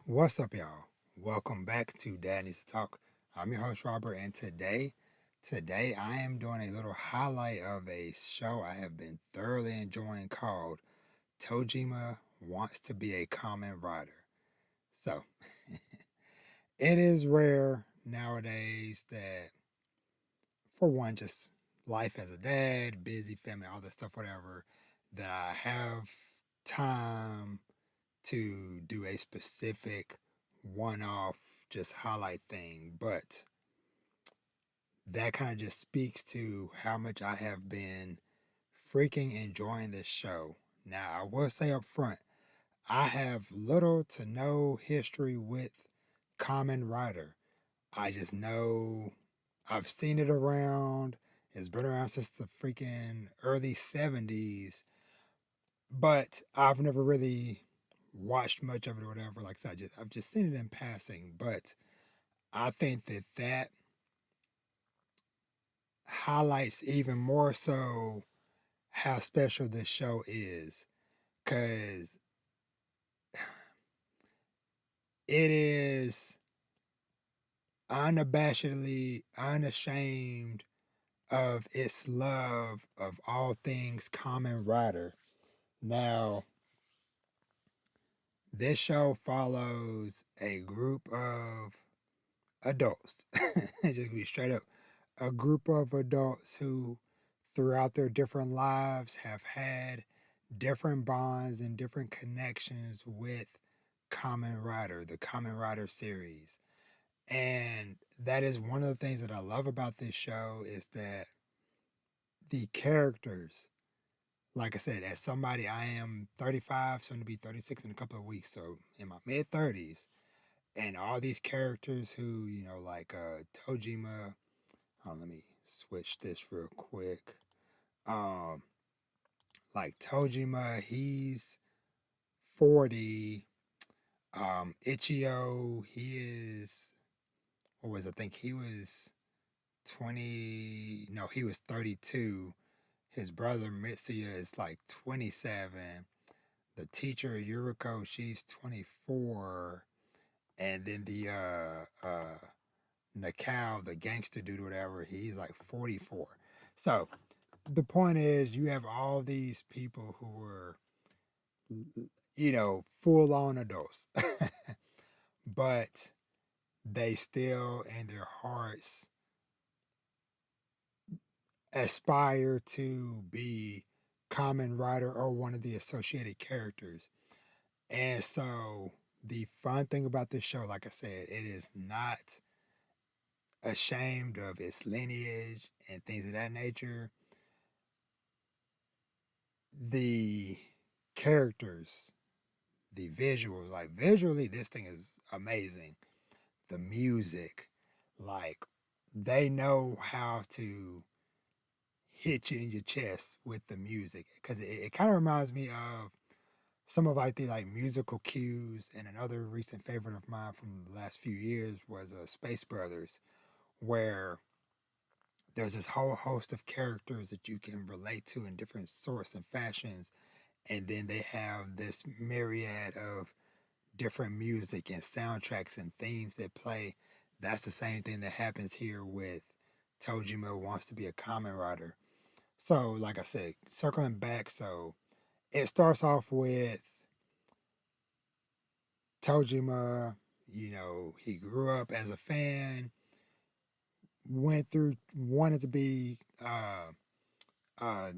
What's up, y'all? Welcome back to Dad Needs to Talk. I'm your host, Robert, and today I am doing a little highlight of a show I have been thoroughly enjoying called Tojima Wants to Be a Kamen Rider. So, it is rare nowadays that, for one, just life as a dad, busy family, all that stuff, whatever, that I have time to do a specific one off just highlight thing, but that kind of just speaks to how much I have been freaking enjoying this show. Now, I will say up front, I have little to no history with Kamen Rider. I just know I've seen it around. It's been around since the freaking early 70s, but I've never really watched much of it or whatever. Like I said, I've just seen it in passing. But I think that highlights even more so how special this show is, because it is unabashedly unashamed of its love of all things Kamen Rider. Now, this show follows a group of adults, just be straight up, a group of adults who, throughout their different lives, have had different bonds and different connections with Kamen Rider, the Kamen Rider series. And that is one of the things that I love about this show is that the characters, like I said, as somebody, I am 35, soon to be 36 in a couple of weeks, so in my mid 30s, and all these characters who, like Tojima, let me switch this real quick. Um, like Tojima, he's 40. Ichio, he is, what was I think he was 20, no, he was 32. His brother Mitsuya is like 27. The teacher Yuriko, she's 24. And then the Nakao, the gangster dude, whatever, he's like 44. So the point is, you have all these people who were, full on adults, but they still, in their hearts, aspire to be Kamen Rider or one of the associated characters. And so the fun thing about this show, like I said, it is not ashamed of its lineage and things of that nature. The characters, the visuals, like visually, this thing is amazing. The music, like they know how to hit you in your chest with the music because it kind of reminds me of some of like the like musical cues. And another recent favorite of mine from the last few years was Space Brothers, where there's this whole host of characters that you can relate to in different sorts and fashions, and then they have this myriad of different music and soundtracks and themes that play. That's the same thing that happens here with Tojima Wants to Be a Kamen Rider. So, like I said, circling back, so it starts off with Tojima. He grew up as a fan, went through, wanted to be uh, a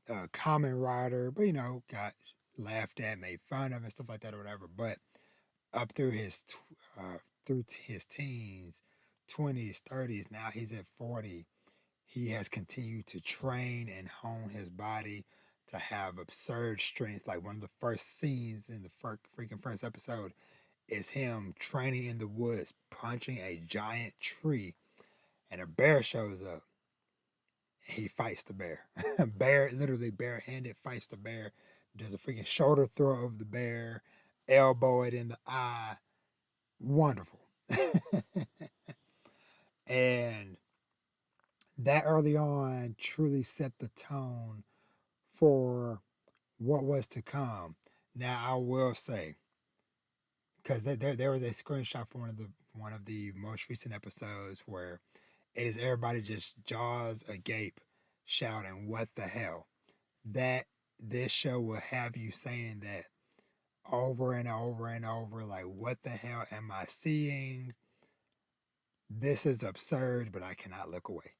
Kamen Rider, but got laughed at, made fun of, and stuff like that, or whatever. But up through his teens, 20s, 30s, now he's at 40. He has continued to train and hone his body to have absurd strength. Like one of the first scenes in the freaking first episode is him training in the woods, punching a giant tree, and a bear shows up. He fights the bear. Bear, literally barehanded, fights the bear. Does a freaking shoulder throw of the bear, elbow it in the eye. Wonderful. And that early on truly set the tone for what was to come. Now, I will say, because there was a screenshot from one of the most recent episodes where it is everybody just jaws agape, shouting, "What the hell?" That this show will have you saying that over and over and over, like, "What the hell am I seeing? This is absurd," but I cannot look away.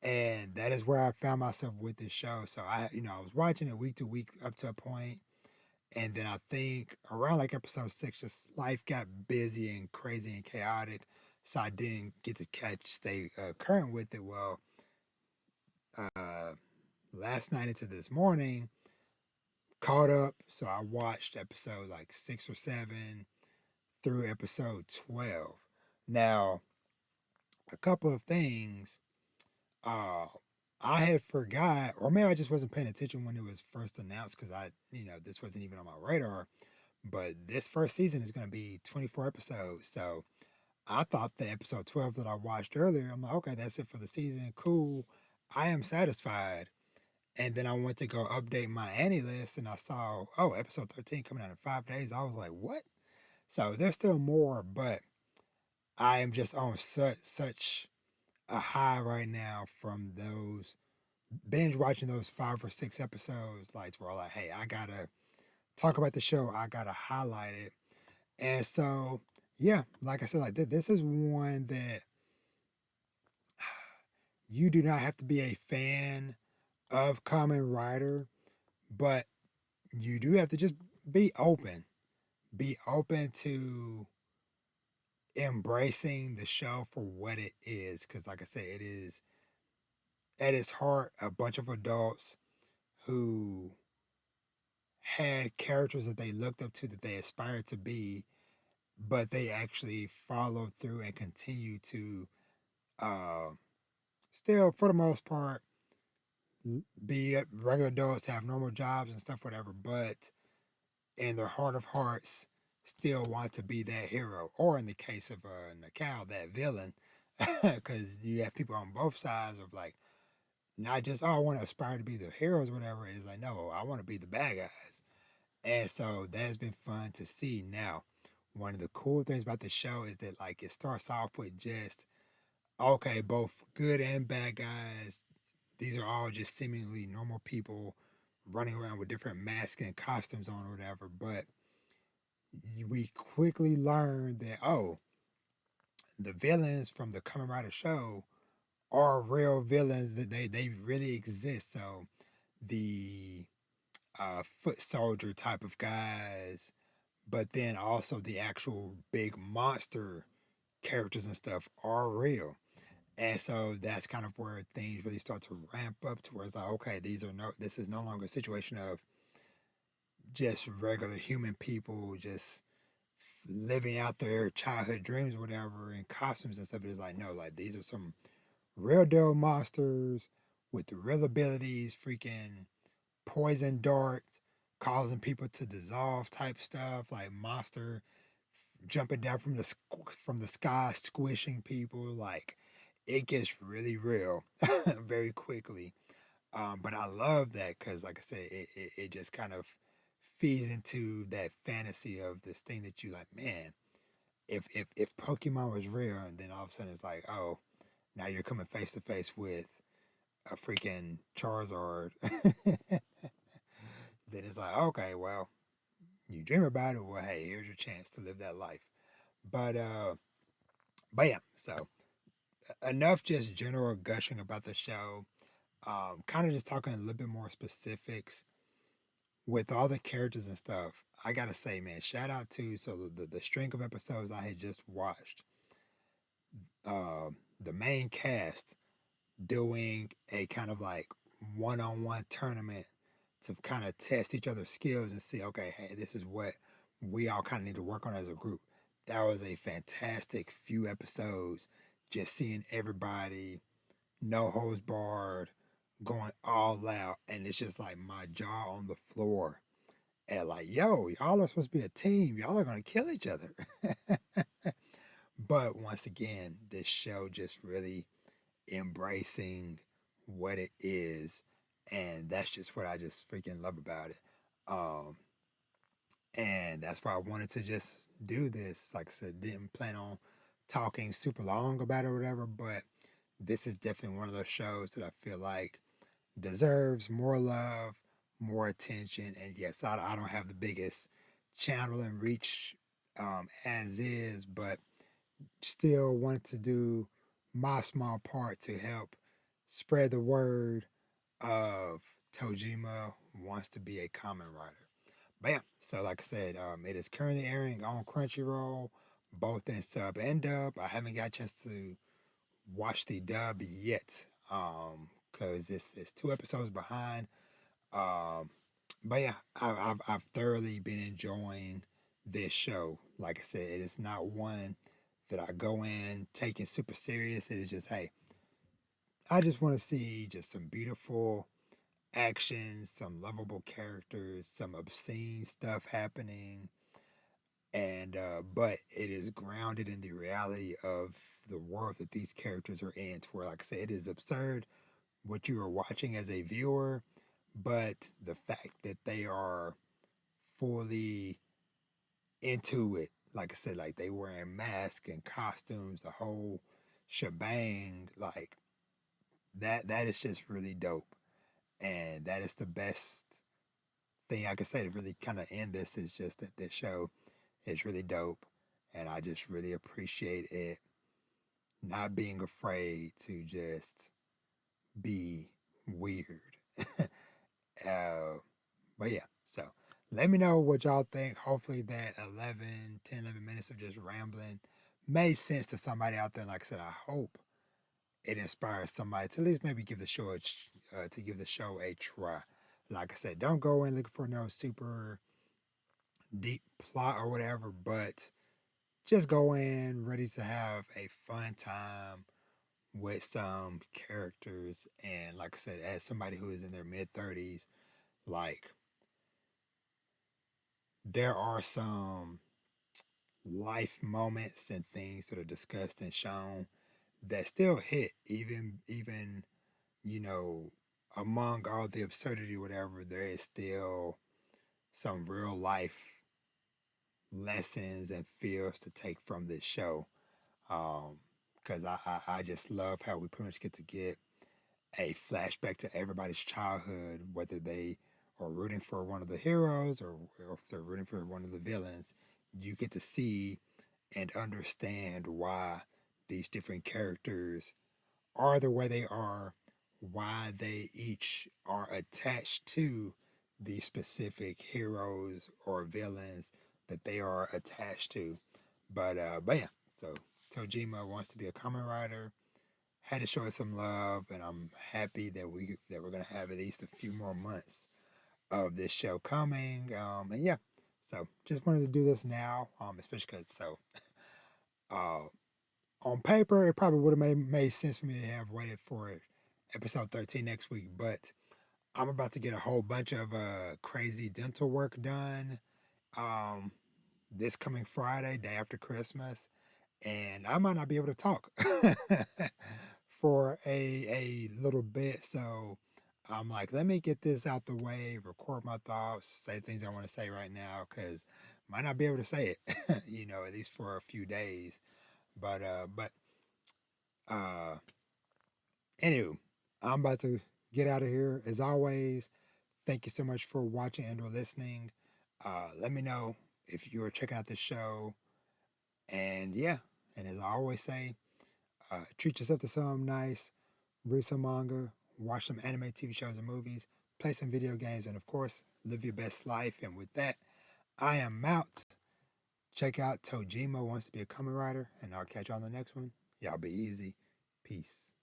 And that is where I found myself with this show. So I was watching it week to week up to a point, and then I think around like episode 6, just life got busy and crazy and chaotic, so I didn't get to stay current with it. Well, uh, last night into this morning, caught up. So I watched episode like 6 or 7 through episode 12. Now, a couple of things. Uh, I had forgot, or maybe I just wasn't paying attention when it was first announced because this wasn't even on my radar. But this first season is going to be 24 episodes. So I thought the episode 12 that I watched earlier, I'm like, okay, that's it for the season. Cool. I am satisfied. And then I went to go update my Annie list and I saw, oh, episode 13 coming out in 5 days. I was like, what? So there's still more, but I am just on such a high right now from those binge watching those 5 or 6 episodes. Like, we're all like, hey, I gotta talk about the show. I gotta highlight it. And so, yeah, like I said, like this is one that you do not have to be a fan of Kamen Rider, but you do have to just be open. Be open to embracing the show for what it is. Because, like I said, it is at its heart a bunch of adults who had characters that they looked up to, that they aspired to be, but they actually followed through and continue to uh, still, for the most part, be regular adults, have normal jobs and stuff, whatever, but in their heart of hearts, still want to be that hero. Or in the case of Nakao, that villain, because you have people on both sides of like, not just, oh, I want to aspire to be the heroes, whatever. It's like, no, I want to be the bad guys. And so that has been fun to see. Now, one of the cool things about the show is that like it starts off with just, okay, both good and bad guys. These are all just seemingly normal people running around with different masks and costumes on or whatever. But we quickly learn that, oh, the villains from the Kamen Rider show are real villains, that they really exist. So the foot soldier type of guys, but then also the actual big monster characters and stuff are real. And so that's kind of where things really start to ramp up to where it's like, okay, this is no longer a situation of just regular human people just living out their childhood dreams or whatever in costumes and stuff. It is like, no, like these are some real deal monsters with real abilities, freaking poison darts, causing people to dissolve type stuff, like monster jumping down from the sky, squishing people. Like it gets really real very quickly. But I love that because, like I said, it just kind of feeds into that fantasy of this thing that you like, man, if Pokemon was real, and then all of a sudden it's like, oh, now you're coming face to face with a freaking Charizard, then it's like, okay, well, you dream about it. Well, hey, here's your chance to live that life. But bam. So enough just general gushing about the show. Kind of just talking a little bit more specifics with all the characters and stuff. I gotta say, man, shout out to the string of episodes I had just watched. The main cast doing a kind of like one-on-one tournament to kind of test each other's skills and see, okay, hey, this is what we all kind of need to work on as a group. That was a fantastic few episodes. Just seeing everybody, no holds barred, going all out, and it's just like my jaw on the floor. And like, yo, y'all are supposed to be a team. Y'all are gonna kill each other. But once again, this show just really embracing what it is, and that's just what I just freaking love about it. Um, And that's why I wanted to just do this. Like I said, didn't plan on talking super long about it or whatever, but this is definitely one of those shows that I feel like deserves more love, more attention. And yes, I don't have the biggest channel and reach as is, but still wanted to do my small part to help spread the word of Tojima wants to be a Kamen Rider. But yeah, so like I said, it is currently airing on Crunchyroll, both in sub and dub. I haven't got a chance to watch the dub yet, because it's 2 episodes behind. Um, but yeah, I've thoroughly been enjoying this show. Like I said, it is not one that I go in taking super serious. It is just, hey, I just want to see just some beautiful action, some lovable characters, some obscene stuff happening, and but it is grounded in the reality of the world that these characters are in. To where, like I said, it is absurd what you are watching as a viewer, but the fact that they are fully into it, like I said, like they wearing masks and costumes, the whole shebang, like that is just really dope, and that is the best thing I could say to really kind of end this. Is just that this show is really dope, and I just really appreciate it not being afraid to just be weird. uh, but yeah, so let me know what y'all think. Hopefully that 11 minutes of just rambling made sense to somebody out there. Like I said, I hope it inspires somebody to at least maybe give the show to give the show a try. Like I said, don't go in looking for no super deep plot or whatever, but just go in ready to have a fun time with some characters. And like I said, as somebody who is in their mid 30s, like there are some life moments and things that are discussed and shown that still hit, even you know, among all the absurdity whatever, there is still some real life lessons and feels to take from this show. Because I just love how we pretty much get to get a flashback to everybody's childhood, whether they are rooting for one of the heroes or if they're rooting for one of the villains. You get to see and understand why these different characters are the way they are, why they each are attached to the specific heroes or villains that they are attached to. But yeah, so Tojima wants to be a Kamen Rider. Had to show us some love, and I'm happy that we're gonna have at least a few more months of this show coming. And yeah, so just wanted to do this now, especially because uh, on paper, it probably would have made sense for me to have waited for episode 13 next week, but I'm about to get a whole bunch of crazy dental work done um, this coming Friday, day after Christmas, and I might not be able to talk for a little bit. So I'm like, let me get this out the way, record my thoughts, say things I want to say right now, because might not be able to say it, at least for a few days. But anywho, I'm about to get out of here. As always, thank you so much for watching and or listening. Let me know if you are checking out this show. And yeah, and as I always say, treat yourself to something nice, read some manga, watch some anime, TV shows, and movies, play some video games, and of course, live your best life. And with that, I am out. Check out Tojima Wants to Be a Kamen Rider, and I'll catch you on the next one. Y'all be easy. Peace.